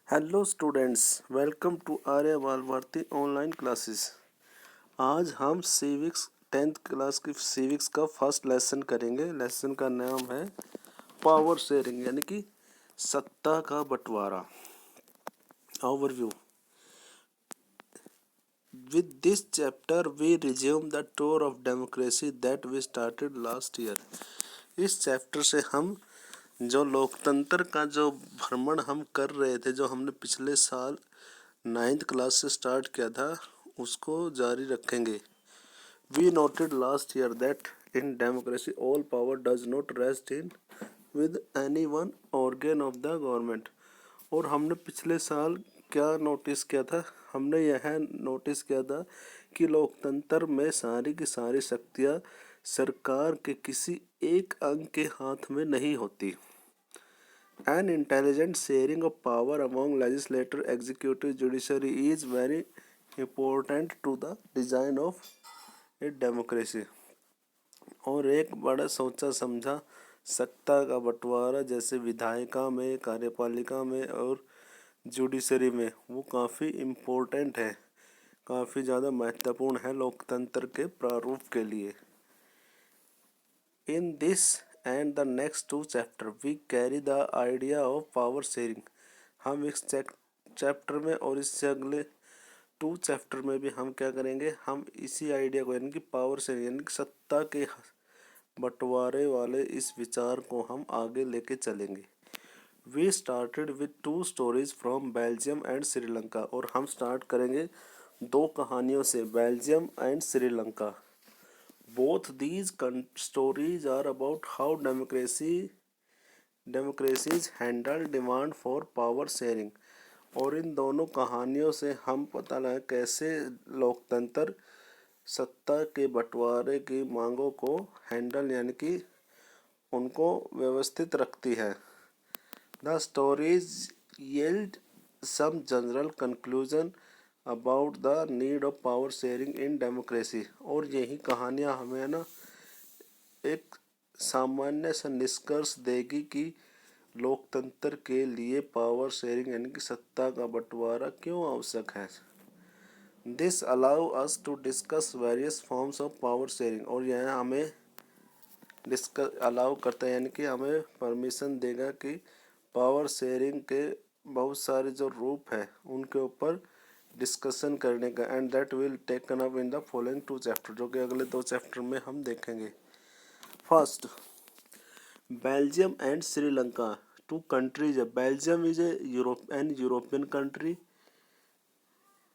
Hello students, welcome to आर्य बाल Bharti online classes. आज हम सिविक्स 10th क्लास की सिविक्स का फर्स्ट लेसन करेंगे। लेसन का नाम है पावर शेयरिंग यानी कि सत्ता का बंटवारा। Overview. With this chapter we resume the tour of democracy that we started last year. इस चैप्टर से हम जो लोकतंत्र का जो भ्रमण हम कर रहे थे, जो हमने पिछले साल 9th क्लास से स्टार्ट किया था, उसको जारी रखेंगे। We noted last year that in democracy all power does not rest in with any one organ of the government. और हमने पिछले साल क्या नोटिस किया था? हमने यह नोटिस किया था कि लोकतंत्र में सारी की सारी शक्तियाँ सरकार के किसी एक अंग के हाथ में नहीं होती। An intelligent sharing of power among legislature, executive, judiciary is very important to the design of a democracy। और एक बड़ा सोचा समझा सत्ता का बंटवारा जैसे विधायिका में, कार्यपालिका में और जुडिशरी में, वो काफ़ी इम्पोर्टेंट है, काफ़ी ज़्यादा महत्वपूर्ण है लोकतंत्र के प्रारूप के लिए। In this and the next two chapter we carry the idea of power sharing। हम इस चैप्टर में और इससे अगले 2 चैप्टर में भी हम क्या करेंगे? हम इसी आइडिया को यानी कि पावर शेयरिंग यानी कि सत्ता के बंटवारे वाले इस विचार को हम आगे लेके चलेंगे। We started with 2 stories from Belgium and Sri Lanka. और हम स्टार्ट करेंगे 2 कहानियों से, Belgium and Sri Lanka. Both these stories are about how democracies handle demand for power sharing। और इन दोनों कहानियों से हम पता लगा कैसे लोकतंत्र सत्ता के बंटवारे की मांगों को हैंडल यानी कि उनको व्यवस्थित रखती है। The stories yield some general conclusion about the need of power sharing in democracy. और यही कहानियाँ हमें ना एक सामान्य सा निष्कर्ष देगी कि लोकतंत्र के लिए पावर शेयरिंग यानी कि सत्ता का बंटवारा क्यों आवश्यक है। This allow us to discuss various forms of power sharing. और यह हमें डिस्कस अलाउ करता है यानी कि हमें परमिशन देगा कि पावर शेयरिंग के बहुत सारे जो रूप है उनके ऊपर डिस्कशन करने का। And that will taken up in the following 2 chapter, जो कि अगले 2 चैप्टर में हम देखेंगे। First, Belgium and Sri Lanka. 2 countries है। Belgium is a European country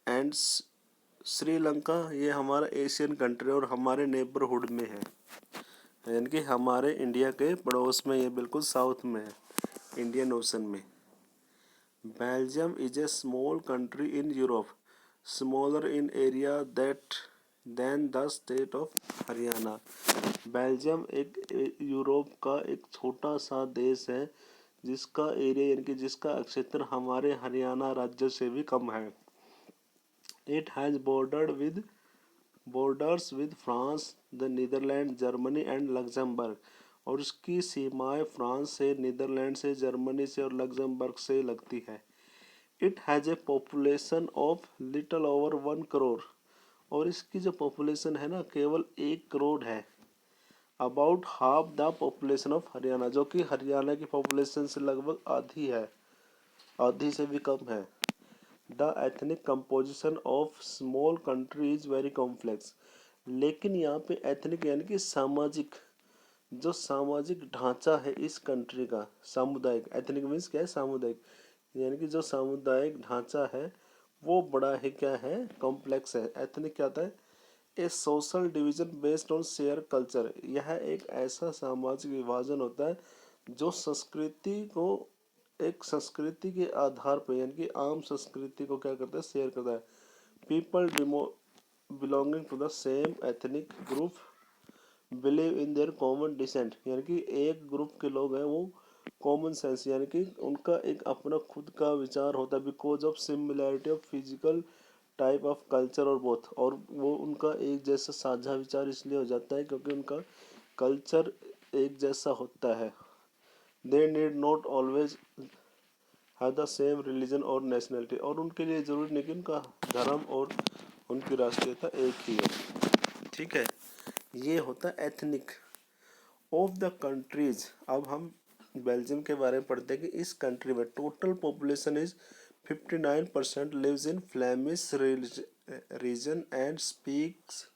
and Sri Lanka ये हमारा एशियन कंट्री और हमारे नेबरहुड में है, यानी कि हमारे इंडिया के पड़ोस में, ये बिल्कुल साउथ में है, इंडियन ओशन में। Belgium is a small country in Europe, smaller in area than the state of Haryana. Belgium एक यूरोप का एक छोटा सा देश है जिसका एरिया यानी कि जिसका क्षेत्र हमारे हरियाणा राज्य से भी कम है। It has borders with France, the Netherlands, Germany and Luxembourg. और उसकी सीमाएं फ्रांस से, नीदरलैंड से, जर्मनी से और लग्जमबर्ग से लगती है। It has a population of little over 1 crore. और इसकी जो पॉपुलेशन है ना, केवल 1 करोड़ है। About half the population of Haryana, जो कि हरियाणा की पॉपुलेशन से लगभग आधी है, आधी से भी कम है। The ethnic composition of small country is very complex. लेकिन यहाँ पे एथनिक यानी कि सामाजिक, जो सामाजिक ढांचा है इस कंट्री का, सामुदायिक, एथनिक मीन्स क्या है? सामुदायिक, यानी कि जो सामुदायिक ढांचा है वो बड़ा है, क्या है? कॉम्प्लेक्स है। एथनिक क्या होता है? A social division based on share culture. यह एक ऐसा सामाजिक विभाजन होता है जो संस्कृति को, एक संस्कृति के आधार पर यानी कि आम संस्कृति को क्या करता है? शेयर करता है। People belonging to the same ethnic group believe in their common descent, यानी कि एक ग्रुप के लोग हैं वो कॉमन सेंस यानी कि उनका एक अपना खुद का विचार होता है। Because of similarity of physical type of culture और बोथ। और वो उनका एक जैसा साझा विचार इसलिए हो जाता है क्योंकि उनका कल्चर एक जैसा होता है। They need not always have the same religion और नेशनलिटी, और उनके लिए ज़रूरी नहीं कि उनका धर्म और उनकी राष्ट्रीयता एक ही हो। ठीक है, ये होता है एथनिक। ऑफ द कंट्रीज, अब हम बेल्जियम के बारे में पढ़ते हैं कि इस कंट्री में total population is 59% lives in Flemish region and speaks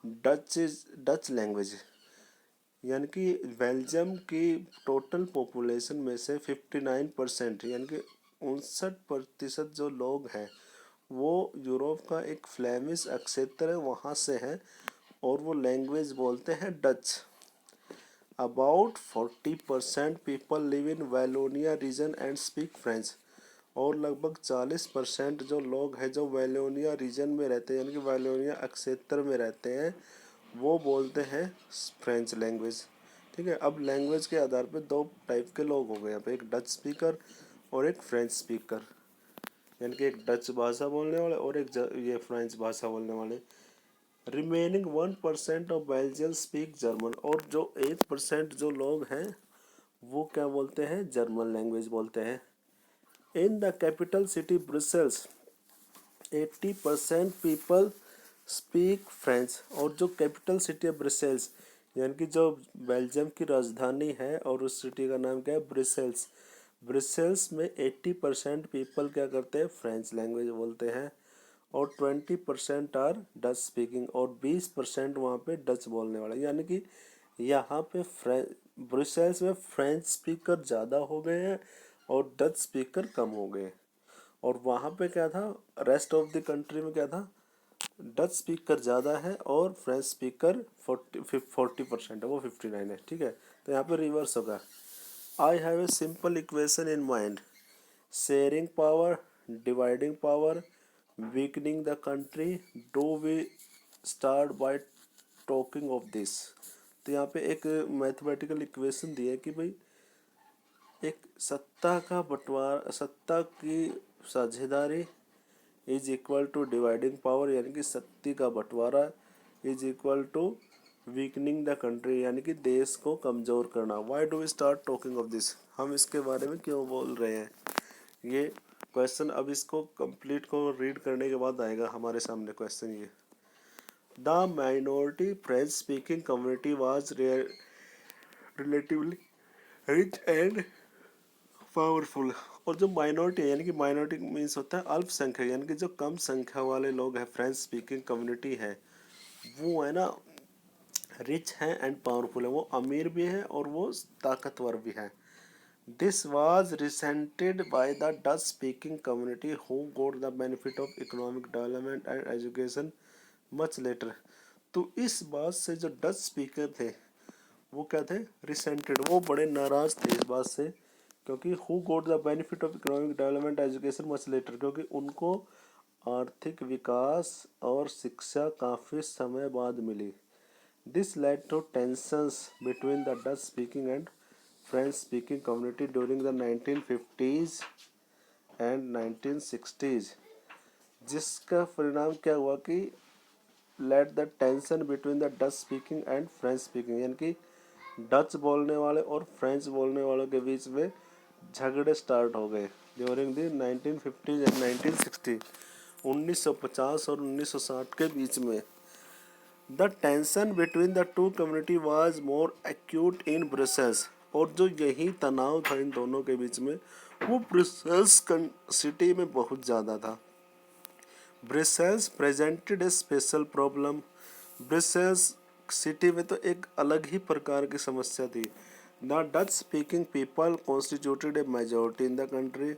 Dutch language. यानी कि बेल्जियम की टोटल पॉपुलेशन में से 59% यानी कि 59% जो लोग हैं वो यूरोप का एक फ्लेमिश क्षेत्र है वहाँ से हैं, और वो लैंग्वेज बोलते हैं Dutch. About 40% people live in Wallonia region and speak French, और लगभग 40% जो लोग हैं जो वैलोनिया रीजन में रहते हैं यानी कि वैलोनिया क्षेत्र में रहते हैं वो बोलते हैं फ्रेंच लैंग्वेज। ठीक है, अब लैंग्वेज के आधार पे दो टाइप के लोग हो गए यहाँ पे, एक डच स्पीकर और एक फ्रेंच स्पीकर, यानी कि एक डच भाषा बोलने वाले और एक ये फ्रेंच भाषा बोलने वाले। Remaining 1% of Belgian speak German, और जो 8% जो लोग हैं वो क्या बोलते हैं, जर्मन लैंग्वेज बोलते हैं। In the capital city Brussels 80% people speak French, और जो कैपिटल सिटी है ब्रुसेल्स यानी कि जो बेल्जियम की राजधानी है और उस सिटी का नाम क्या है, ब्रुसेल्स। ब्रुसेल्स में 80% पीपल क्या करते हैं, फ्रेंच लैंग्वेज बोलते हैं, और 20% आर डच स्पीकिंग, और 20% वहाँ पे डच बोलने वाले। यानी कि यहाँ पे ब्रुसेल्स में फ्रेंच स्पीकर ज़्यादा हो गए हैं और डच स्पीकर कम हो गए। और वहाँ पे क्या था, रेस्ट ऑफ द कंट्री में क्या था, डच स्पीकर ज़्यादा है और फ्रेंच स्पीकर 40% है, वो 59 है। ठीक है, तो यहाँ पे रिवर्स होगा। I have a simple equation in mind, sharing power, dividing power, weakening the country, do we start by talking of this. तो यहाँ पे एक मैथमेटिकल इक्वेशन दी है कि भाई एक सत्ता का बंटवारा, सत्ता की साझेदारी is equal to dividing power, यानी कि शक्ति का बंटवारा is equal to weakening the country, यानी कि देश को कमज़ोर करना। Why do we start talking of this, हम इसके बारे में क्यों बोल रहे हैं, ये क्वेश्चन अब इसको कंप्लीट को रीड करने के बाद आएगा हमारे सामने क्वेश्चन ये। The minority French speaking community was relatively rich and powerful, और जो माइनॉरिटी है यानी कि माइनॉरिटी मीन्स होता है अल्पसंख्यक, यानी कि जो कम संख्या वाले लोग हैं, फ्रेंच स्पीकिंग कम्युनिटी है, वो है ना रिच है एंड पावरफुल है, वो अमीर भी है और वो ताकतवर भी है। This was resented by the Dutch speaking community who got the benefit of economic development and education much letter. तो इस बात से जो डच स्पीकर थे वो क्या थे, रिसेंटेड, वो बड़े नाराज थे इस बात से, क्योंकि who got the benefit of economic development education much later, क्योंकि उनको आर्थिक विकास और शिक्षा काफ़ी समय बाद मिली। This led to tensions between the Dutch speaking and French speaking community during the 1950s and 1960s, जिसका परिणाम क्या हुआ कि let the tension between the Dutch speaking and French speaking, यानी कि डच बोलने वाले और फ्रेंच बोलने वालों के बीच में झगड़े स्टार्ट हो गए ड्यूरिंग द 1950s एंड 1960, 1950 और 1960 के बीच में। The tension between the to community was more acute in Brussels, और जो यही तनाव था इन दोनों के बीच में वो ब्रसेल्स सिटी में बहुत ज़्यादा था। ब्रसेल्स प्रेजेंटेड ए स्पेशल प्रॉब्लम, ब्रसेल्स सिटी में तो एक अलग ही प्रकार की समस्या थी। The Dutch speaking people constituted A majority in the country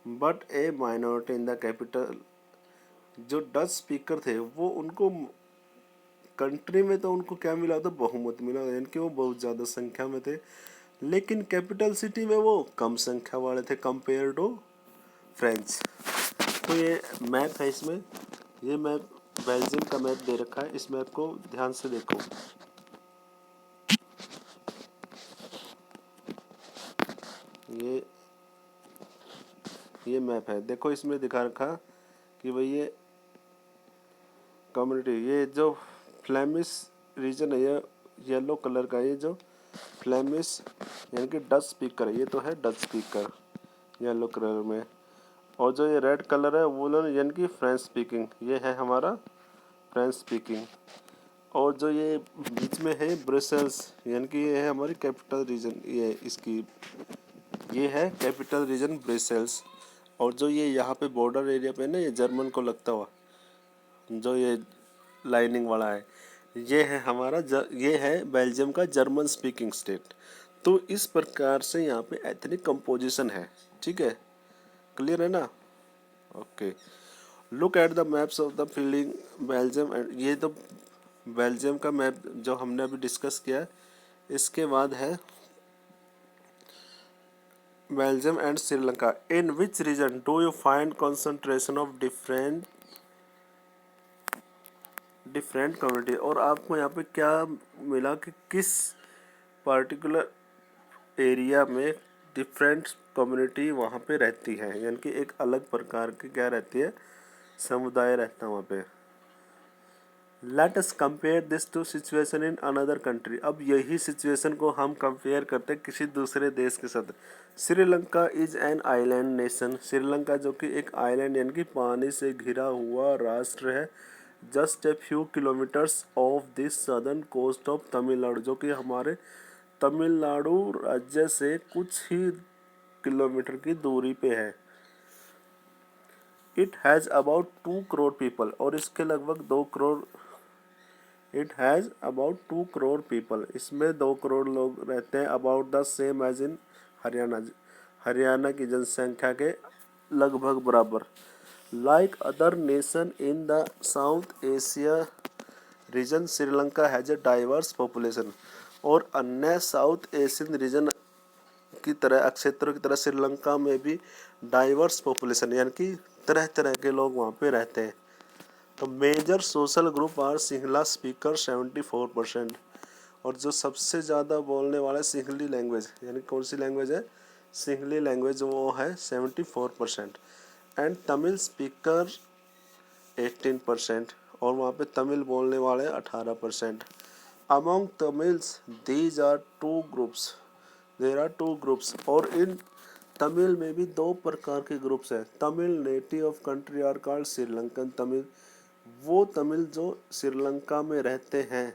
but A minority in the capital. जो डच स्पीकर थे वो उनको कंट्री में तो उनको क्या मिला था, बहुमत मिला, यानी कि वो बहुत ज़्यादा संख्या में थे, लेकिन कैपिटल सिटी में वो कम संख्या वाले थे कंपेयर टू फ्रेंच। तो ये मैप है, इसमें ये मैप बेल्जियम का मैप दे रखा है, इस मैप को ध्यान से देखो। ये मैप है, देखो इसमें दिखा रखा कि भाई ये कम्युनिटी, ये जो फ्लेमिश रीजन है, ये येलो कलर का, ये जो फ्लेमिश यानी कि डच स्पीकर है, ये तो है डच स्पीकर, येलो कलर में। और जो ये रेड कलर है वुलन यानी कि फ्रेंच स्पीकिंग, ये है हमारा फ्रेंच स्पीकिंग। और जो ये बीच में है ब्रसेल्स यानी कि ये है हमारी कैपिटल रीजन, ये इसकी ये है कैपिटल रीजन ब्रसेल्स। और जो ये यहाँ पे बॉर्डर एरिया पे ना ये जर्मन को लगता हुआ जो ये लाइनिंग वाला है, ये है हमारा ये है बेल्जियम का जर्मन स्पीकिंग स्टेट। तो इस प्रकार से यहाँ पे एथनिक कंपोजिशन है। ठीक है, क्लियर है ना? Okay, look at the maps of the fielding Belgium and, ये तो बेल्जियम का मैप जो हमने अभी डिस्कस किया है। इसके बाद है Belgium and Sri Lanka. In which region do you find concentration of different community. और आपको यहाँ पे क्या मिला कि किस पर्टिकुलर एरिया में डिफरेंट कम्युनिटी वहाँ पे रहती है, यानी कि एक अलग प्रकार की क्या रहती है, समुदाय रहता है वहाँ पे। Let us compare this to situation in another country. अब यही सिचुएशन को हम कंपेयर करते हैं किसी दूसरे देश के साथ। Sri Lanka is an island nation. Sri Lanka जो कि एक आइलैंड यानी कि पानी से घिरा हुआ राष्ट्र है। Just a few kilometres off this southern coast of Tamil Nadu, जो कि हमारे तमिलनाडु राज्य से कुछ ही किलोमीटर की दूरी पे है। It has about 2 crore people, और इसके लगभग 2 crore, it has about 2 crore people, इसमें 2 करोड़ लोग रहते हैं। About the same as in Haryana, Haryana की जनसंख्या के लगभग बराबर। Like other nation in the South Asia region, Sri Lanka has a diverse population. और अन्य साउथ एशियन रीजन की तरह, क्षेत्रों की तरह श्रीलंका में भी डाइवर्स पॉपुलेशन यानी कि तरह तरह के लोग वहाँ पे रहते हैं। तो major social group are Sinhala speaker 74%। और जो सबसे ज़्यादा बोलने वाले सिंहली लैंग्वेज, यानी कौन सी लैंग्वेज है, सिंहली लैंग्वेज, वो है 74%। एंड तमिल स्पीकर 18%, और वहाँ पे तमिल बोलने वाले 18%। Among Tamils these are two groups, there are two groups. और इन तमिल में भी 2 प्रकार के ग्रुप्स हैं। Tamil native of country are called Sri Lankan Tamil. वो तमिल जो श्रीलंका में रहते हैं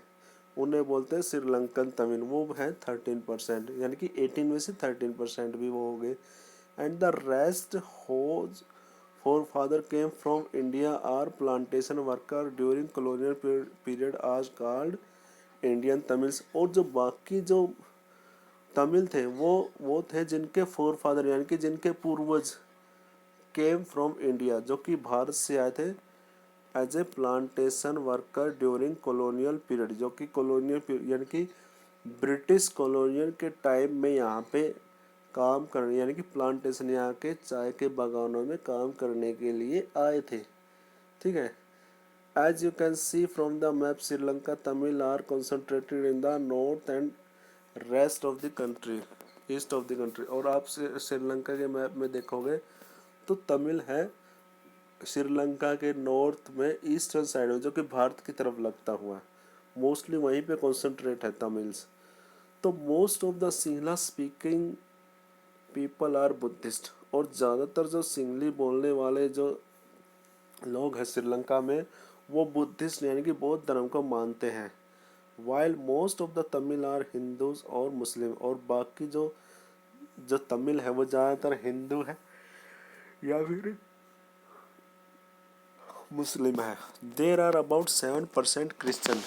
उन्हें बोलते हैं श्रीलंकन तमिल, वो है 13%, यानी कि 18 में से 13% भी वो हो गए। And the rest whose forefather came from India are plantation worker during colonial period आज called इंडियन तमिल्स। और जो बाकी जो तमिल थे वो थे जिनके फोर फादर यानी कि जिनके पूर्वज केम फ्रॉम इंडिया, जो कि भारत से आए थे as a plantation worker during colonial period, जो कि कॉलोनियल यानी कि ब्रिटिश कॉलोनियल के टाइम में यहाँ पे काम करने, यानी कि प्लांटेशन यहाँ के चाय के बागानों में काम करने के लिए आए थे। ठीक है, as you can see from the map Sri Lanka Tamil are concentrated in the north and rest of the country, east of the country. और आप श्रीलंका के मैप में देखोगे तो तमिल है श्रीलंका के नॉर्थ में, ईस्टर्न साइड में, जो कि भारत की तरफ लगता हुआ है। मोस्टली वहीं पे कॉन्सेंट्रेट है तमिल्स। तो most of the Sinhala speaking people are Buddhist. और ज़्यादातर जो सिंहली बोलने वाले जो लोग हैं श्रीलंका में वो बुद्धिस्ट यानी कि बौद्ध धर्म को मानते हैं। While most of the Tamil are Hindus और मुस्लिम। और बाकी जो तमिल है वो ज़्यादातर हिंदू है या फिर मुस्लिम है। देर आर अबाउट 7% क्रिश्चियन,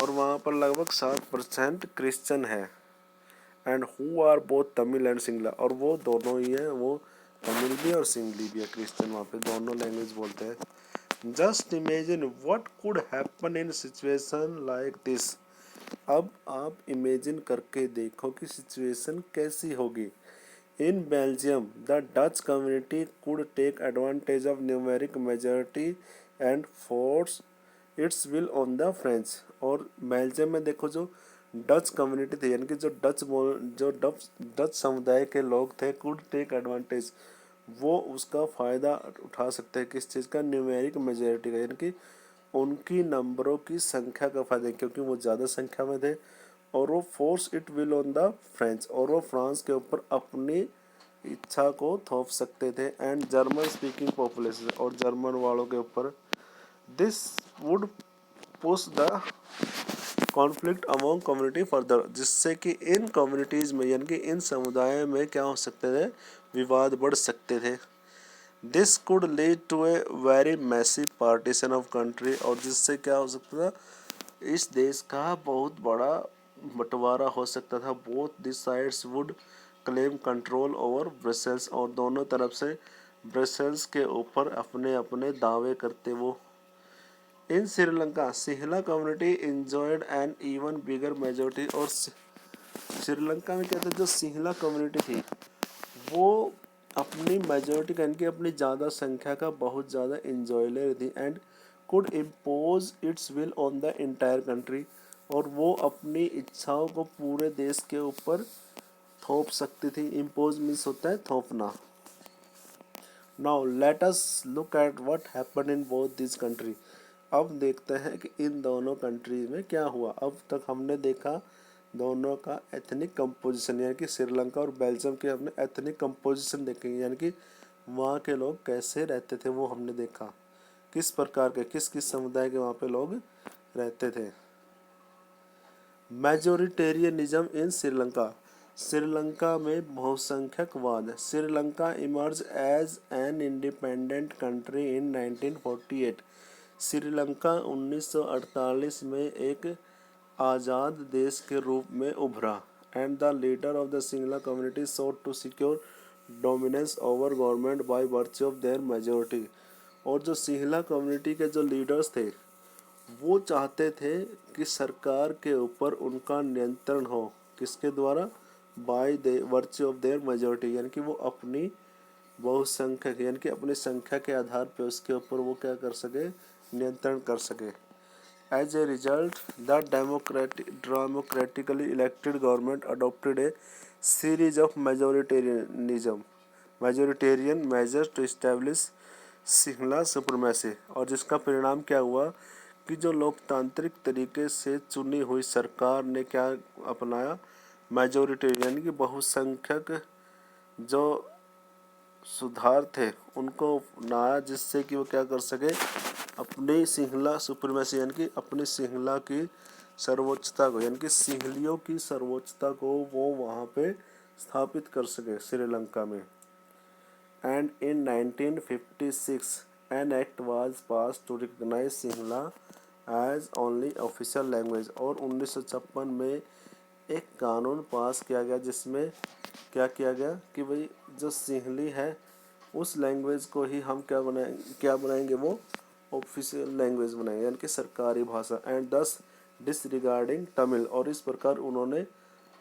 और वहाँ पर लगभग 7% क्रिश्चियन है। And who are both Tamil and Sinhala, और वो दोनों ही हैं, वो तमिल भी और सिंगली भी है, क्रिश्चियन वहाँ पे दोनों लैंग्वेज बोलते हैं। Just imagine what could happen in situation like this. अब आप इमेजिन करके देखो कि सिचुएशन कैसी होगी। In Belgium the Dutch community could take advantage of numeric majority and force its will on the French. और बेल्जियम में देखो जो डच कम्युनिटी थी यानी कि जो डच समुदाय के लोग थे, कुड टेक एडवांटेज, वो उसका फ़ायदा उठा सकते हैं किस चीज़ का, न्यूमेरिक मेजॉरिटी का, यानी कि उनकी नंबरों की संख्या का फ़ायदा, क्योंकि वो ज़्यादा संख्या में थे। और वो force it will on the French, और वो फ्रांस के ऊपर अपनी इच्छा को थोप सकते थे। एंड जर्मन स्पीकिंग पॉपुलेशन, और जर्मन वालों के ऊपर this would push the conflict among community further, जिससे कि इन कम्युनिटीज़ में यानी कि इन समुदायों में क्या हो सकते थे, विवाद बढ़ सकते थे। This could lead to a very massive partition of country, और जिससे क्या हो सकता था, इस देश का बहुत बड़ा बंटवारा हो सकता था। Both this sides would claim control over Brussels, और दोनों तरफ से ब्रसेल्स के ऊपर अपने अपने दावे करते वो। In Sri Lanka Sinhala community enjoyed an even bigger majority, और श्रीलंका में क्या था, जो सिंहला कम्युनिटी थी वो अपनी मेजोरिटी यानी कि अपनी ज़्यादा संख्या का बहुत ज़्यादा इंजॉय ले रही थी। And could impose it's will on the entire country, और वो अपनी इच्छाओं को पूरे देश के ऊपर थोप सकती थी। इम्पोज मीन्स होता है थोपना। Now let us look at what happened in both this country. अब देखते हैं कि इन दोनों कंट्रीज में क्या हुआ। अब तक हमने देखा दोनों का एथनिक कंपोजिशन, यानी कि श्रीलंका और बेल्जियम के हमने एथनिक कंपोजिशन देखे, यानी कि वहाँ के लोग कैसे रहते थे वो हमने देखा, किस प्रकार के किस किस समुदाय के वहाँ पे लोग रहते थे। मेजोरिटेरियनिज्म इन श्रीलंका, श्रीलंका में बहुसंख्यकवाद। Sri Lanka emerge as an independent country in 1948, Sri Lanka 1948 में एक आज़ाद देश के रूप में उभरा। And the leader of the Sinhala community sought to secure dominance over government by virtue of their majority, और जो सिंहला कम्युनिटी के जो लीडर्स थे वो चाहते थे कि सरकार के ऊपर उनका नियंत्रण हो, किसके द्वारा, by the virtue of their majority, यानी कि वो अपनी बहुसंख्यक यानी कि अपनी संख्या के आधार पर उसके ऊपर वो क्या कर सके, नियंत्रण कर सके। As a result the democratically elected government adopted a series of majoritarian measures to establish Sinhala supremacy, और जिसका परिणाम क्या हुआ कि जो लोकतांत्रिक तरीके से चुनी हुई सरकार ने क्या अपनाया, मेजोरिटेरियन यानी कि बहुसंख्यक जो सुधार थे उनको अपनाया, जिससे कि वो क्या कर सके, अपनी सिंहला सुप्रीमेसी यानी कि अपनी सिंहला की सर्वोच्चता को, यानी कि सिंहलियों की सर्वोच्चता को वो वहाँ पे स्थापित कर सके श्रीलंका में। And in 1956 an act was pass to recognise Sinhala as only official language, और 1956 में एक कानून पास किया गया जिसमें क्या किया गया कि भाई जो सिंहली है उस लैंग्वेज को ही हम क्या बनाएंगे, वो ऑफिशियल लैंग्वेज बनाएंगे यानी कि सरकारी भाषा। एंड दस डिसरिगार्डिंग तमिल, और इस प्रकार उन्होंने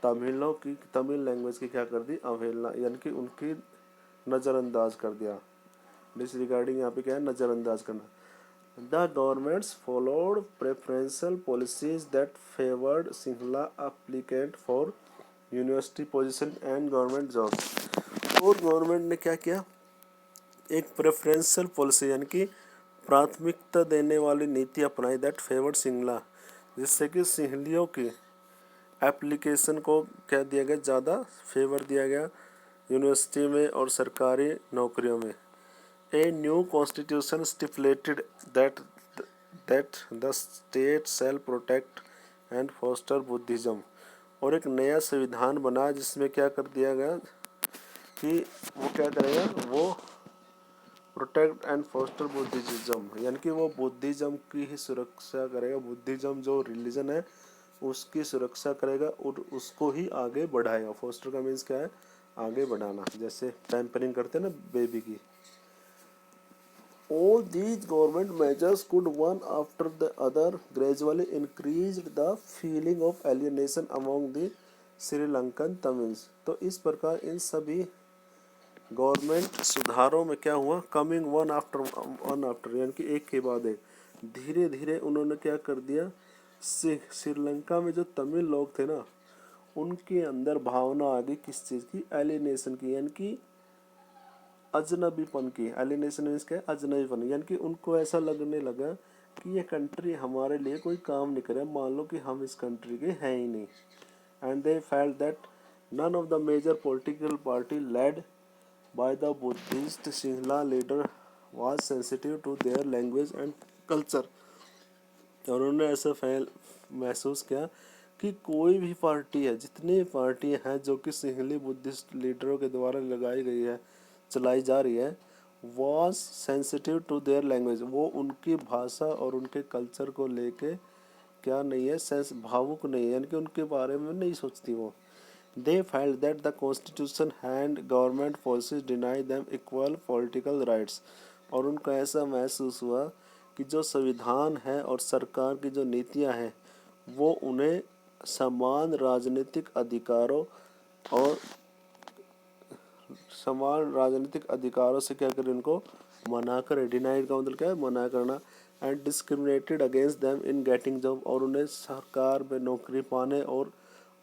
तमिल लैंग्वेज की क्या कर दी, अवहेलना यानी कि उनकी नज़रअंदाज कर दिया। डिसरिगार्डिंग यहाँ पे क्या है, नज़रअंदाज करना। The governments followed preferential policies that favored Sinhala applicant for university position and government jobs, और गवर्नमेंट ने क्या किया, एक प्रेफरेंशियल पॉलिसी यानी कि प्राथमिकता देने वाली नीति अपनाई, दैट फेवर्ड सिंहला, जिससे कि सिंहलियों की एप्लीकेशन को क्या दिया गया, ज़्यादा फेवर दिया गया यूनिवर्सिटी में और सरकारी नौकरियों में। A new constitution stipulated that the state shall protect and foster Buddhism, और एक नया संविधान बना जिसमें क्या कर दिया गया कि वो क्या करेगा, वो प्रोटेक्ट एंड फोस्टर बुद्धिज्म, यानी कि वो बुद्धिज्म की ही सुरक्षा करेगा, बुद्धिज्म जो रिलीजन है उसकी सुरक्षा करेगा और उसको ही आगे बढ़ाएगा। फोस्टर का मीन्स क्या है, आगे बढ़ाना, जैसे पैम्परिंग करते हैं ना बेबी की। All these government measures could one after the other gradually increased the feeling of alienation among the Sri Lankan Tamils। तो इस प्रकार इन सभी गवर्नमेंट सुधारों में क्या हुआ, कमिंग वन आफ्टर यानी कि एक के बाद एक, धीरे धीरे उन्होंने क्या कर दिया, श्रीलंका में जो तमिल लोग थे ना उनके अंदर भावना आ गई किस चीज़ की, एलिनेशन की, यानी कि अजनबीपन की। एलिनेशन मीन्स क्या है, अजनबीपन, यानी कि उनको ऐसा लगने लगा कि ये कंट्री हमारे लिए कोई काम नहीं करे, मान लो कि हम इस कंट्री के हैं ही नहीं। And they felt that none of the major political party led by the Buddhist Sinhala leader was sensitive to their language and culture। और उन्होंने ऐसा महसूस किया कि कोई भी पार्टी है, जितनी पार्टियां हैं जो कि सिंहली बुद्धिस्ट लीडरों के द्वारा लगाई गई है, चलाई जा रही है, was sensitive to their language, वो उनकी भाषा और उनके कल्चर को लेके क्या नहीं है, सेंस भावुक नहीं है, यानी कि उनके बारे में नहीं सोचती वो। दे felt that the constitution and government policies deny them equal political rights, और उनको ऐसा महसूस हुआ कि जो संविधान है और सरकार की जो नीतियां हैं वो उन्हें समान राजनीतिक अधिकारों और समान राजनीतिक अधिकारों से क्या करें, उनको मना कर, डिनाइड का मतलब क्या है, मना करना, and discriminated against them in getting job, और उन्हें सरकार में नौकरी पाने और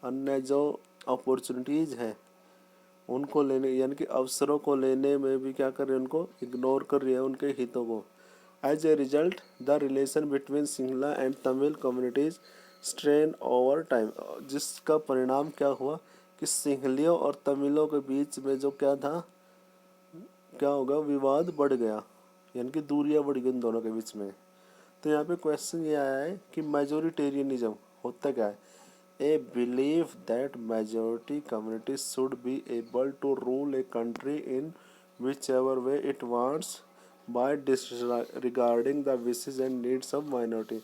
अन्य जो अपॉर्चुनिटीज़ हैं उनको लेने, यानी कि अवसरों को लेने में भी क्या कर रहे हैं, उनको इग्नोर कर रही है, उनके हितों को। As a result the relation between Sinhala and Tamil communities strain over time, जिसका परिणाम क्या हुआ कि सिंहलियों और तमिलों के बीच में जो क्या था, क्या होगा, विवाद बढ़ गया, यानी कि दूरियां बढ़ गई इन दोनों के बीच में। तो यहाँ पे क्वेश्चन ये आया है कि मेजोरिटेरियनिज्म होता क्या है, a believe that majority community should be able to rule a country in which ever way it wants by disregarding the wishes and needs of minority,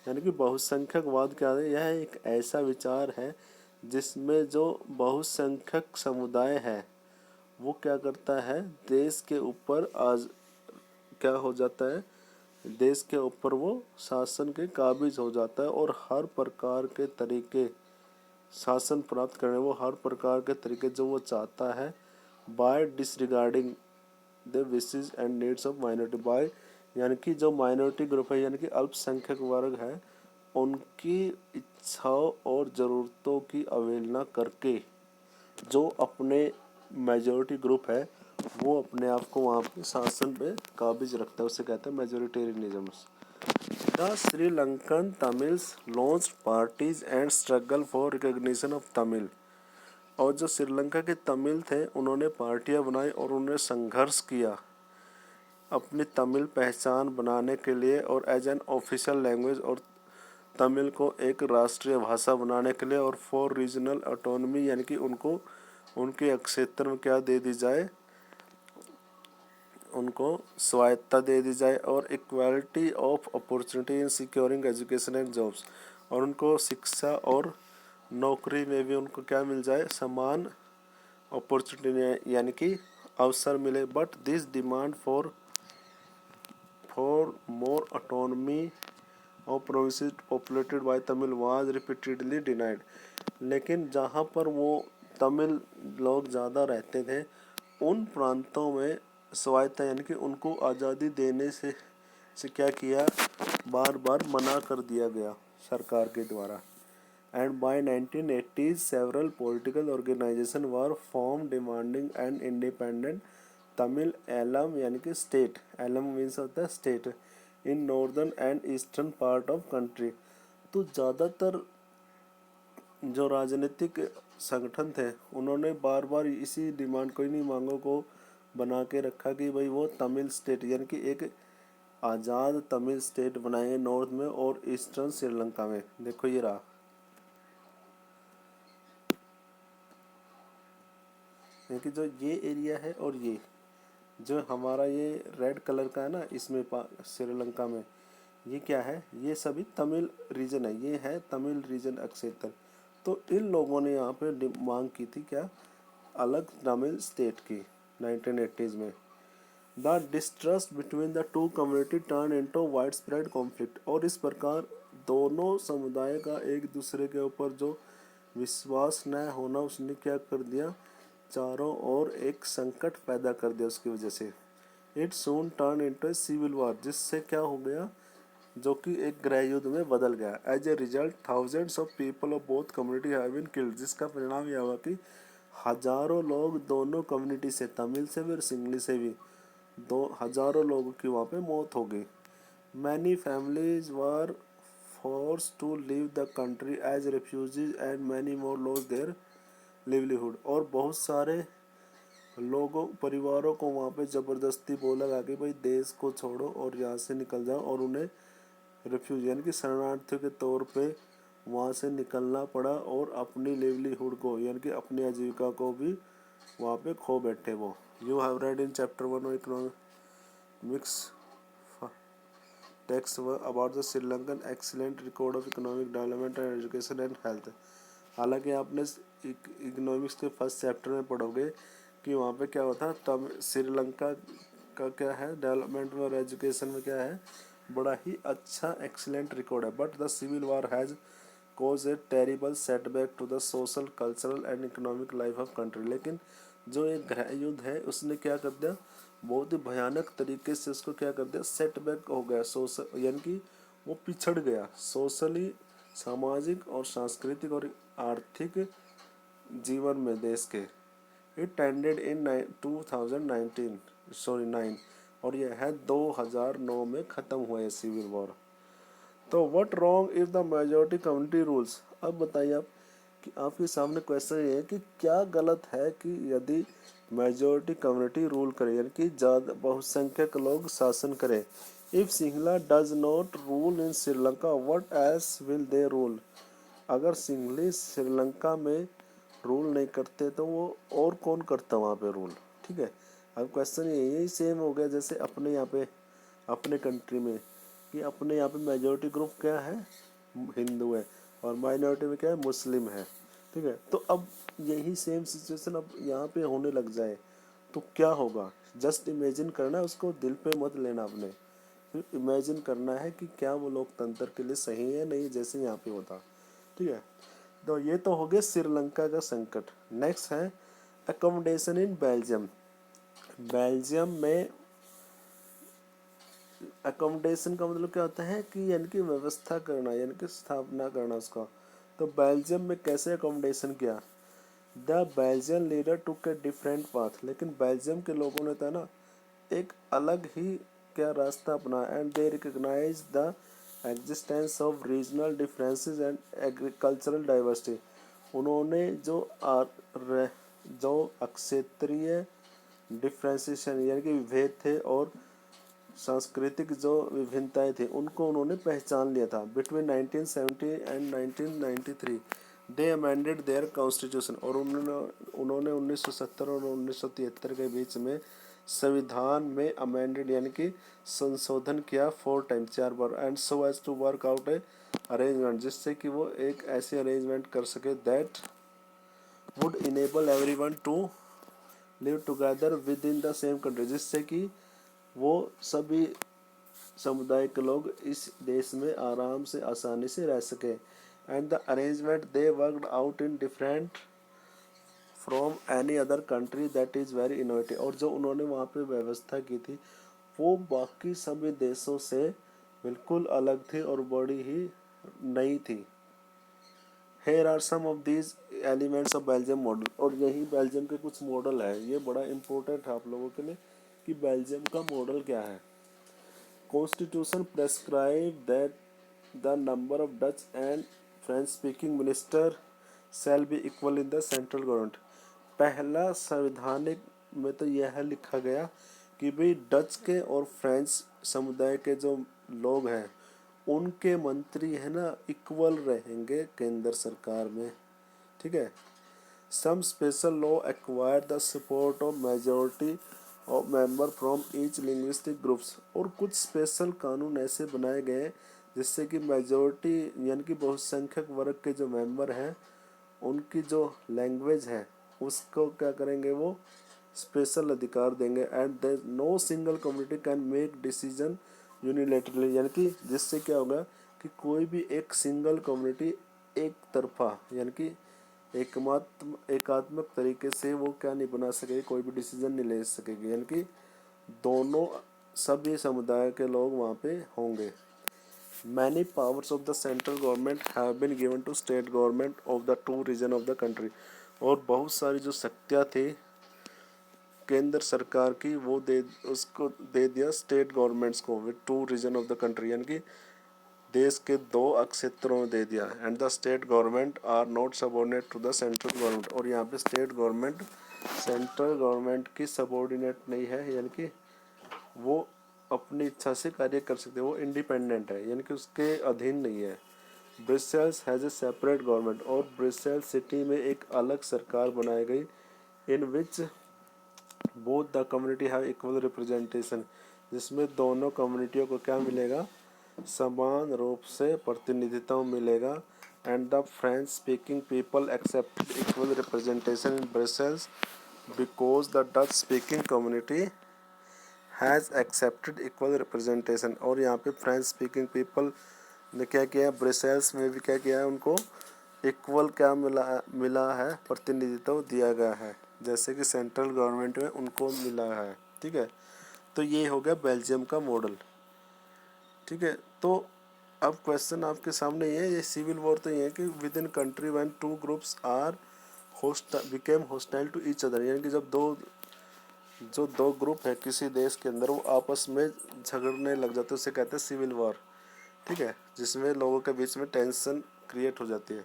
यानी कि बहुसंख्यकवाद क्या है, यह एक ऐसा विचार है जिसमें जो बहुसंख्यक समुदाय है वो क्या करता है, देश के ऊपर आज क्या हो जाता है, देश के ऊपर वो शासन के काबिज हो जाता है, और हर प्रकार के तरीके शासन प्राप्त करने, वो हर प्रकार के तरीके जो वो चाहता है, by disregarding the wishes and needs of minority, by यानी कि जो माइनॉरिटी ग्रुप है, यानी कि अल्पसंख्यक वर्ग है, उनकी इच्छाओं और ज़रूरतों की अवहेलना करके जो अपने मेजॉरिटी ग्रुप है वो अपने आप को वहाँ पे शासन पे काबिज रखता है, उसे कहते हैं majoritarianism. The Sri Lankan Tamils launched parties and struggle for recognition of Tamil, और जो श्रीलंका के तमिल थे उन्होंने पार्टियां बनाई और उन्होंने संघर्ष किया अपनी तमिल पहचान बनाने के लिए, और एज एन ऑफिशियल लैंग्वेज, और तमिल को एक राष्ट्रीय भाषा बनाने के लिए, और फॉर रीजनल ऑटोनमी, यानी कि उनको उनके क्षेत्र में क्या दे दी जाए, उनको स्वायत्ता दे दी जाए, और equality of opportunity in securing education and jobs, और उनको शिक्षा और नौकरी में भी उनको क्या मिल जाए, समान अपॉर्चुनिटी, यानी कि अवसर मिले। But this demand for more autonomy और provinces populated by Tamil was repeatedly denied, लेकिन जहाँ पर वो तमिल लोग ज़्यादा रहते थे उन प्रांतों में स्वायत्ता, यानी कि उनको आज़ादी देने से क्या किया, बार बार मना कर दिया गया सरकार के द्वारा। And by 1980s several political organisation were form demanding an independent Tamil Eelam, यानी कि स्टेट, एलम मीन्स होता है state, in northern and eastern part of country. तो ज़्यादातर जो राजनीतिक संगठन थे उन्होंने बार बार इसी डिमांड को, इन्हीं मांगों को बना के रखा कि भाई वो तमिल स्टेट, यानी कि एक आज़ाद तमिल स्टेट बनाएंगे नॉर्थ में और ईस्टर्न श्रीलंका में। देखो ये रहा, क्योंकि जो ये एरिया है और ये जो हमारा ये रेड कलर का है ना, इसमें श्रीलंका में ये क्या है, ये सभी तमिल रीजन है, ये है तमिल रीजन क्षेत्र। तो इन लोगों ने यहाँ पे मांग की थी क्या, अलग तमिल स्टेट की 1980s में। The distrust between the to community turn into wide spread conflict, और इस प्रकार दोनों समुदाय का एक दूसरे के ऊपर जो विश्वास न होना उसने क्या कर दिया, चारों ओर एक संकट पैदा कर दिया उसकी वजह से। It soon turn into civil war, जिससे क्या हो गया, जो कि एक गृह युद्ध में बदल गया। As a result thousands of people of both community have been killed, जिसका परिणाम यह हुआ कि हजारों लोग दोनों कम्युनिटी से, तमिल से भी और सिंगली से भी, दो हजारों लोगों की वहाँ पे मौत हो गई। Many families were force to leave the country as refugees and many more loss their livelihood, और बहुत सारे लोगों परिवारों को वहाँ पे ज़बरदस्ती बोला गया कि भाई देश को छोड़ो और यहाँ से निकल जाओ, और उन्हें रिफ्यूजी यानी कि शरणार्थियों के तौर पे वहाँ से निकलना पड़ा, और अपनी लिवलीहुड को यानी कि अपनी आजीविका को भी वहाँ पे खो बैठे वो। You have read in chapter 1 economics text about the Sri Lankan excellent record of economic development and education and health. हालांकि आपने इकोनॉमिक्स के फर्स्ट चैप्टर में पढ़ोगे कि वहाँ पे क्या होता है, तब श्रीलंका का क्या है डेवलपमेंट में और एजुकेशन में क्या है, बड़ा ही अच्छा एक्सीलेंट रिकॉर्ड है। But the civil war has cause a terrible setback to the social cultural and economic life of country. लेकिन जो एक गृह युद्ध है उसने क्या कर दिया, बहुत ही भयानक तरीके से उसको क्या कर दिया, सेटबैक हो गया सोशल, यानी कि वो पिछड़ गया सोशली, सामाजिक और सांस्कृतिक और आर्थिक जीवन में देश के। इट एंडेड इन 2019 सॉरी 9, और यह है 2009 में ख़त्म हुआ है सिविल वॉर। तो what wrong if the majority community rules. अब बताइए आप कि आपके सामने क्वेश्चन ये है कि क्या गलत है कि यदि मेजोरिटी कम्युनिटी रूल करे, यानी कि ज़्यादा बहुसंख्यक लोग शासन करें। If Singhla does not rule in Sri Lanka what else will they rule. अगर सिंघली श्रीलंका में रूल नहीं करते तो वो और कौन करता वहाँ पे रूल। ठीक है, अब क्वेश्चन यही सेम हो गया जैसे अपने यहाँ पे अपने कंट्री में कि अपने यहाँ पे मेजोरिटी ग्रुप क्या है, हिंदू है, और माइनॉरिटी में क्या है, मुस्लिम है। ठीक है, तो अब यही सेम सिचुएशन अब यहाँ पे होने लग जाए तो क्या होगा। जस्ट इमेजिन करना है, उसको दिल पे मत लेना अपने, फिर इमेजिन करना है कि क्या वो लोकतंत्र के लिए सही है नहीं, जैसे यहाँ पे होता। ठीक है, तो ये तो हो गया श्रीलंका का संकट। नेक्स्ट है अकोमोडेशन इन बेल्जियम। बेल्जियम में अकोमोडेशन का मतलब क्या होता है कि यानी कि व्यवस्था करना, यानी कि स्थापना करना उसका। तो बेल्जियम में कैसे अकोमोडेशन किया। The Belgian leader took a different path. लेकिन बेल्जियम के लोगों ने था ना एक अलग ही क्या रास्ता अपना, and they recognise the existence of regional differences and agricultural diversity. उन्होंने जो क्षेत्रीय डिफ्रेंसिएशन यानी कि विभेद थे और सांस्कृतिक जो विभिन्नताएं थी उनको उन्होंने पहचान लिया था। Between 1970 and 1993 they amended their constitution. और उन्होंने 1970 और 1973 के बीच में संविधान में अमेंडेड यानी कि संशोधन किया 4 टाइम 4 बार, and so as to work out a arrangement, जिससे कि वो एक ऐसे अरेंजमेंट कर सके that would enable everyone to live together within the same country, जिससे कि वो सभी समुदाय के लोग इस देश में आराम से आसानी से रह सके। And the arrangement they worked out in different from any other country that is very innovative. और जो उन्होंने वहाँ पे व्यवस्था की थी वो बाकी सभी देशों से बिल्कुल अलग थी और बड़ी ही नई थी। Here are some of these elements of Belgium model. और यही बेल्जियम के कुछ मॉडल है, ये बड़ा इंपॉर्टेंट है आप लोगों के लिए कि बेल्जियम का मॉडल क्या है। Constitution prescribe that the number of Dutch and French-speaking minister shall be equal in the central government। पहला संवैधानिक में तो यह लिखा गया कि भाई डच के और फ्रेंच समुदाय के जो लोग हैं उनके मंत्री है ना इक्वल रहेंगे केंद्र सरकार में। ठीक है, some special law acquire the support of majority of member from each linguistic groups. और कुछ स्पेशल कानून ऐसे बनाए गए जिससे कि मेजोरिटी यानी कि बहुसंख्यक वर्ग के जो मेंबर हैं उनकी जो लैंग्वेज है उसको क्या करेंगे, वो स्पेशल अधिकार देंगे। And there no single community can make decision unilaterally, यानी कि जिससे क्या होगा कि कोई भी एक सिंगल कम्युनिटी एक तरफा यानी कि एकात्मक तरीके से वो क्या नहीं बना सकेगी, कोई भी डिसीजन नहीं ले सकेगी, यानी कि दोनों सभी समुदाय के लोग वहाँ पे होंगे। Many powers of the central government have been given to state government of the 2 region of the country. और बहुत सारी जो शक्तियाँ थी केंद्र सरकार की वो उसको दे दिया स्टेट गवर्नमेंट्स को with 2 region of the country, यानी कि देश के 2 क्षेत्रों में दे दिया। And the state government are not subordinate to the central government. और यहाँ पे स्टेट गवर्नमेंट सेंट्रल गवर्नमेंट की सबॉर्डिनेट नहीं है, यानी कि वो अपनी इच्छा से कार्य कर सकते हैं, वो इंडिपेंडेंट है, यानी कि उसके अधीन नहीं है। Brussels has a separate government, और ब्रिसेल्स सिटी में एक अलग सरकार बनाई गई, in which both the community have equal representation, जिसमें दोनों कम्युनिटियों को क्या मिलेगा, समान रूप से प्रतिनिधित्व मिलेगा। And the French speaking people accept equal representation in Brussels because the Dutch speaking community has accepted equal representation. और यहाँ पे फ्रेंच स्पीकिंग पीपल ने क्या किया, ब्रसेल्स में भी क्या किया है, उनको इक्वल क्या मिला है, प्रतिनिधित्व दिया गया है, जैसे कि सेंट्रल गवर्नमेंट में उनको मिला है। ठीक है, तो ये हो गया बेल्जियम का मॉडल। ठीक है, तो अब क्वेश्चन आपके सामने ये सिविल वॉर तो ये है कि within country when two groups are became hostile to each other, यानी कि जब दो ग्रुप है किसी देश के अंदर, वो आपस में झगड़ने लग जाते हैं, उसे कहते हैं सिविल वॉर। ठीक है, जिसमें लोगों के बीच में टेंशन क्रिएट हो जाती है।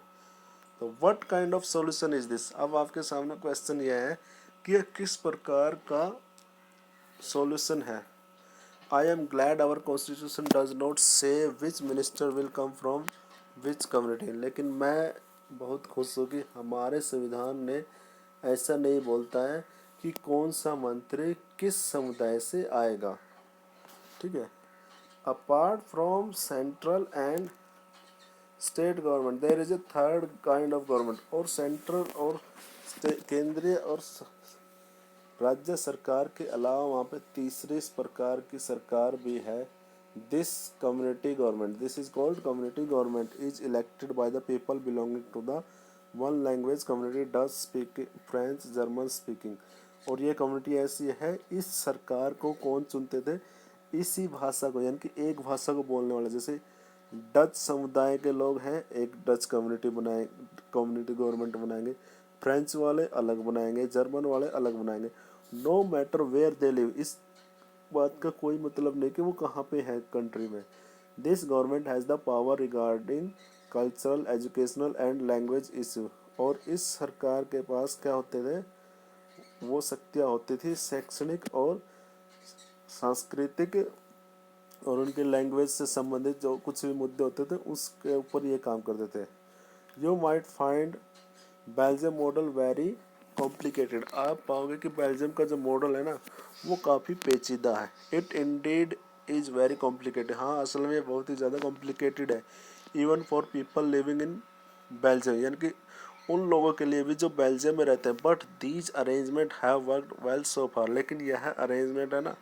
तो what kind of solution is this, अब आपके सामने क्वेश्चन यह है कि किस प्रकार का सॉल्यूशन है। I am glad our constitution does not say which minister will come from which community, लेकिन मैं बहुत खुश हूँ कि हमारे संविधान ने ऐसा नहीं बोलता है कि कौन सा मंत्री किस समुदाय से आएगा। ठीक है, apart from central and state government there is a third kind of government, और सेंट्रल और केंद्रीय और राज्य सरकार के अलावा वहाँ पे तीसरे इस प्रकार की सरकार भी है। This community government, this is called community government, is elected by the people belonging to the one language community, Dutch speaking, French, German speaking. और ये कम्युनिटी ऐसी है, इस सरकार को कौन चुनते थे, इसी भाषा को, यानी कि एक भाषा को बोलने वाले, जैसे डच समुदाय के लोग हैं, एक डच कम्युनिटी गवर्नमेंट बनाएंगे, फ्रेंच वाले अलग बनाएंगे, जर्मन वाले अलग बनाएंगे। No matter where they live, इस बात का कोई मतलब नहीं कि वो कहाँ पे है कंट्री में। This government has the power regarding cultural, educational and language issue, और इस सरकार के पास क्या होते थे, वो शक्तियाँ होती थी शैक्षणिक और सांस्कृतिक और उनके लैंग्वेज से संबंधित जो कुछ भी मुद्दे होते थे उसके ऊपर ये काम करते थे। You might find Belgium model very complicated, आप पाओगे कि बेल्जियम का जो मॉडल है ना वो काफ़ी पेचीदा है। It Indeed is very complicated, हाँ असल में ये बहुत ही ज़्यादा कॉम्प्लिकेटेड है। Even for people living in Belgium, यानी कि उन लोगों के लिए भी जो बेल्जियम में रहते हैं। But these arrangement have worked well so far, लेकिन यह अरेंजमेंट है ना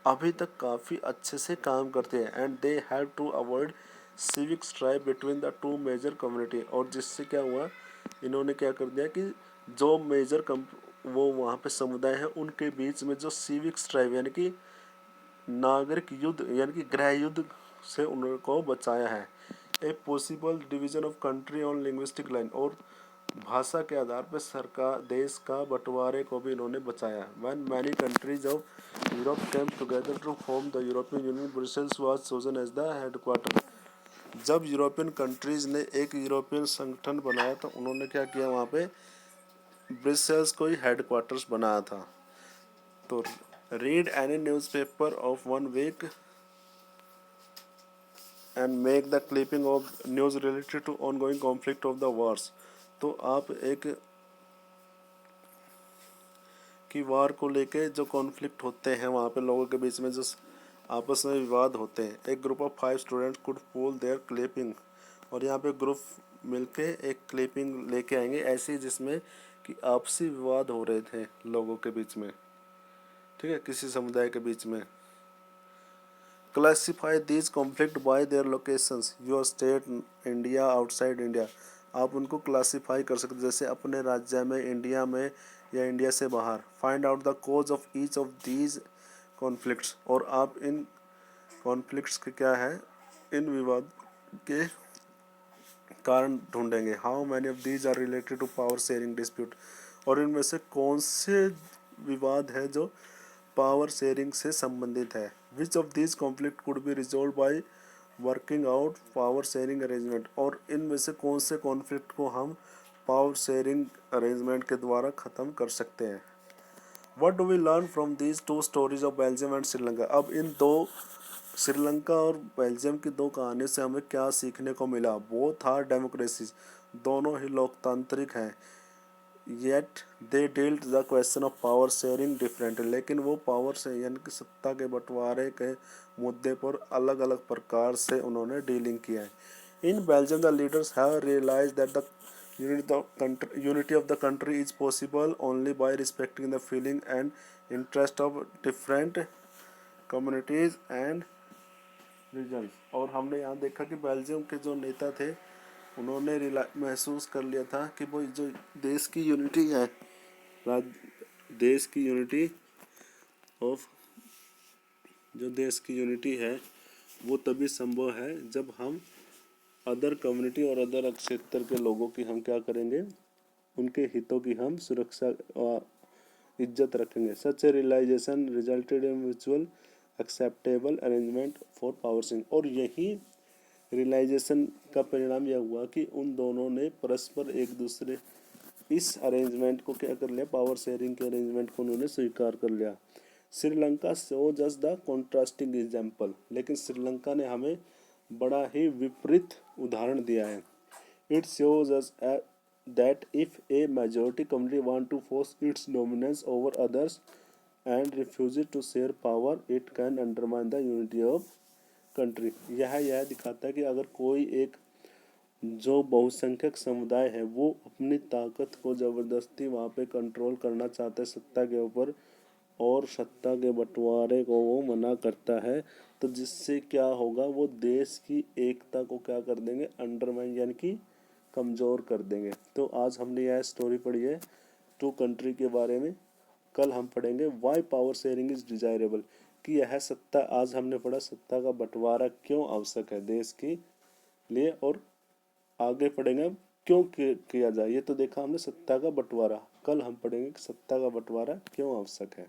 अभी तक काफ़ी अच्छे से काम करते हैं। And they have to avoid civic strife between the two major community, और जिससे क्या हुआ, इन्होंने क्या कर दिया कि जो मेजर वो वहाँ पे समुदाय है उनके बीच में जो सिविक स्ट्राइव यानी कि नागरिक युद्ध यानी कि गृह युद्ध से उनको बचाया है। A possible division of country on linguistic line, और भाषा के आधार पर सरकार देश का बंटवारे को भी इन्होंने बचाया। When many countries of Europe came together to form the European Union, Brussels was chosen as the headquarter, जब यूरोपियन कंट्रीज ने एक यूरोपियन संगठन बनाया तो उन्होंने क्या किया, वहाँ पे ब्रुसेल्स को ही हेडक्वार्टर्स बनाया था। तो read any newspaper of one week and make the clipping of news related to ongoing conflict of the wars, तो आप एक कि वार को लेके जो कॉन्फ्लिक्ट होते हैं वहाँ पे लोगों के बीच में जो आपस में विवाद होते हैं, एक group of 5 students could pull their clipping, और यहाँ पे ग्रुप मिलके एक क्लिपिंग लेके आएंगे ऐसी जिसमें कि आपसी विवाद हो रहे थे लोगों के बीच में। ठीक है, किसी समुदाय के बीच में। Classify these conflict bye there locations, your state, India, outside India, आप उनको क्लासीफाई कर सकते जैसे अपने राज्य में, इंडिया में या इंडिया से बाहर। Find out the cause of each of these conflicts, और आप इन कॉन्फ्लिक्ट्स के क्या है, इन विवाद के कारण ढूंढेंगे। How many of these are related to power sharing dispute, और इनमें से कौन से विवाद है जो पावर शेयरिंग से संबंधित है। Which of these conflict could be resolve by working out power sharing arrangement, और इनमें से कौन से कॉन्फ्लिक्ट को हम पावर शेयरिंग अरेंजमेंट के द्वारा ख़त्म कर सकते हैं। What do we learn from these two stories of Belgium and Sri Lanka? अब इन दो श्रीलंका और बेल्जियम की दो कहानियों से हमें क्या सीखने को मिला? बोथ आर डेमोक्रेसीज, दोनों ही लोकतांत्रिक हैं। Yet they dealt the question of power sharing differently, लेकिन वो पावर से यानी कि सत्ता के बंटवारे के मुद्दे पर अलग अलग प्रकार से उन्होंने डीलिंग किया है। In Belgium the leaders have realise that the unity of the country is possible only by respecting the feeling and interest of different communities and regions। और हमने यहाँ देखा कि बेल्जियम के जो नेता थे उन्होंने महसूस कर लिया था कि वो जो देश की यूनिटी है, देश की यूनिटी ऑफ जो देश की यूनिटी है वो तभी संभव है जब हम अदर कम्युनिटी और अदर क्षेत्र के लोगों की हम क्या करेंगे, उनके हितों की हम सुरक्षा और इज्जत रखेंगे। Such a realisation resulted in mutual acceptable arrangement for power sharing. और यही रियलाइजेशन का परिणाम यह हुआ कि उन दोनों ने परस्पर एक दूसरे इस अरेंजमेंट को क्या कर लिया, पावर शेयरिंग के अरेंजमेंट को उन्होंने स्वीकार कर लिया। Sri Lanka show just the contrasting example, लेकिन श्रीलंका ने हमें बड़ा ही विपरीत उदाहरण दिया है। It shows us that if a majority community want to force its dominance over others and refuse to share power, it can undermine the unity of country. यह दिखाता है कि अगर कोई एक जो बहुसंख्यक समुदाय है वो अपनी ताकत को ज़बरदस्ती वहाँ पे कंट्रोल करना चाहता है सत्ता के ऊपर, और सत्ता के बंटवारे को वो मना करता है, तो जिससे क्या होगा, वो देश की एकता को क्या कर देंगे, अंडरमाइन यानी कि कमज़ोर कर देंगे। तो आज हमने यह स्टोरी पढ़ी है टू कंट्री के बारे में। कल हम पढ़ेंगे why power sharing is desirable, कि यह सत्ता, आज हमने पढ़ा सत्ता का बंटवारा क्यों आवश्यक है देश के लिए, और आगे पढ़ेंगे क्यों किया जाए। ये तो देखा हमने सत्ता का बंटवारा, कल हम पढ़ेंगे कि सत्ता का बंटवारा क्यों आवश्यक है।